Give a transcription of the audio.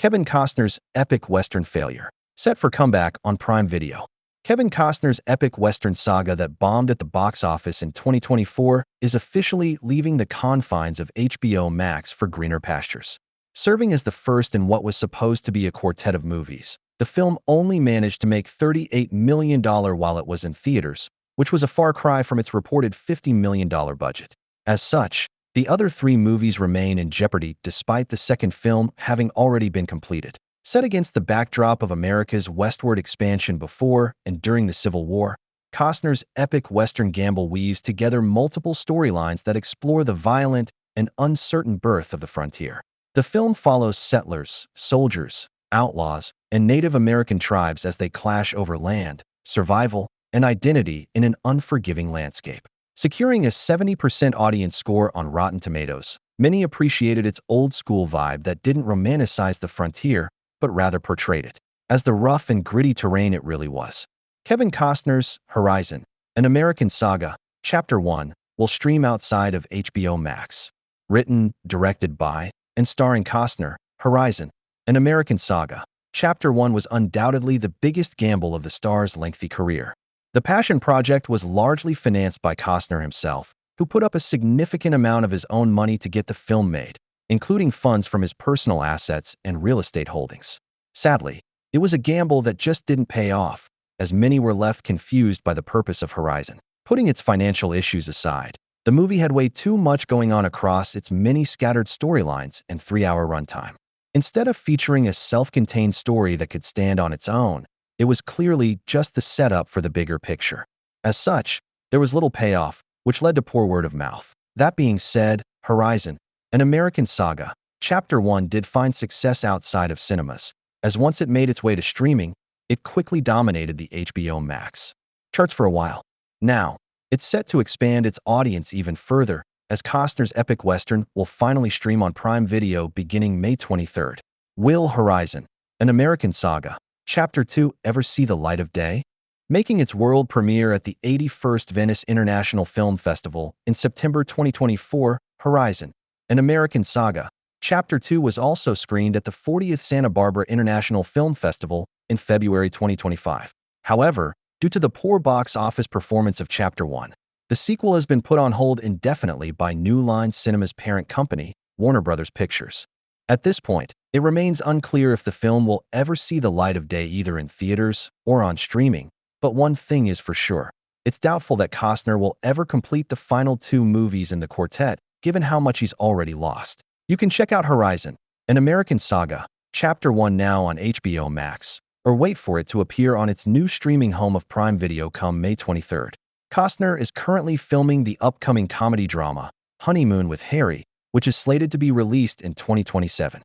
Kevin Costner's epic Western failure, set for comeback on Prime Video. Kevin Costner's epic Western saga that bombed at the box office in 2024 is officially leaving the confines of HBO Max for greener pastures. Serving as the first in what was supposed to be a quartet of movies, the film only managed to make $38 million while it was in theaters, which was a far cry from its reported $50 million budget. As such, the other three movies remain in jeopardy despite the second film having already been completed. Set against the backdrop of America's westward expansion before and during the Civil War, Costner's epic Western gamble weaves together multiple storylines that explore the violent and uncertain birth of the frontier. The film follows settlers, soldiers, outlaws, and Native American tribes as they clash over land, survival, and identity in an unforgiving landscape. Securing a 70% audience score on Rotten Tomatoes, many appreciated its old-school vibe that didn't romanticize the frontier, but rather portrayed it as the rough and gritty terrain it really was. Kevin Costner's Horizon, an American Saga, Chapter 1, will stream outside of HBO Max. Written, directed by, and starring Costner, Horizon, an American Saga, Chapter 1 was undoubtedly the biggest gamble of the star's lengthy career. The passion project was largely financed by Costner himself, who put up a significant amount of his own money to get the film made, including funds from his personal assets and real estate holdings. Sadly, it was a gamble that just didn't pay off, as many were left confused by the purpose of Horizon. Putting its financial issues aside, the movie had way too much going on across its many scattered storylines and 3-hour runtime. Instead of featuring a self-contained story that could stand on its own, it was clearly just the setup for the bigger picture. As such, there was little payoff, which led to poor word of mouth. That being said, Horizon, an American Saga, Chapter 1 did find success outside of cinemas, as once it made its way to streaming, it quickly dominated the HBO Max charts for a while. Now, it's set to expand its audience even further, as Costner's epic Western will finally stream on Prime Video beginning May 23rd. Will Horizon, an American Saga, Chapter 2 ever see the light of day? Making its world premiere at the 81st Venice International Film Festival in September 2024, Horizon, an American Saga, Chapter 2 was also screened at the 40th Santa Barbara International Film Festival in February 2025. However, due to the poor box office performance of Chapter 1, the sequel has been put on hold indefinitely by New Line Cinema's parent company, Warner Bros. Pictures. At this point, it remains unclear if the film will ever see the light of day either in theaters or on streaming, but one thing is for sure. It's doubtful that Costner will ever complete the final two movies in the quartet, given how much he's already lost. You can check out Horizon, an American Saga, Chapter 1 now on HBO Max, or wait for it to appear on its new streaming home of Prime Video come May 23rd. Costner is currently filming the upcoming comedy drama, Honeymoon with Harry, which is slated to be released in 2027.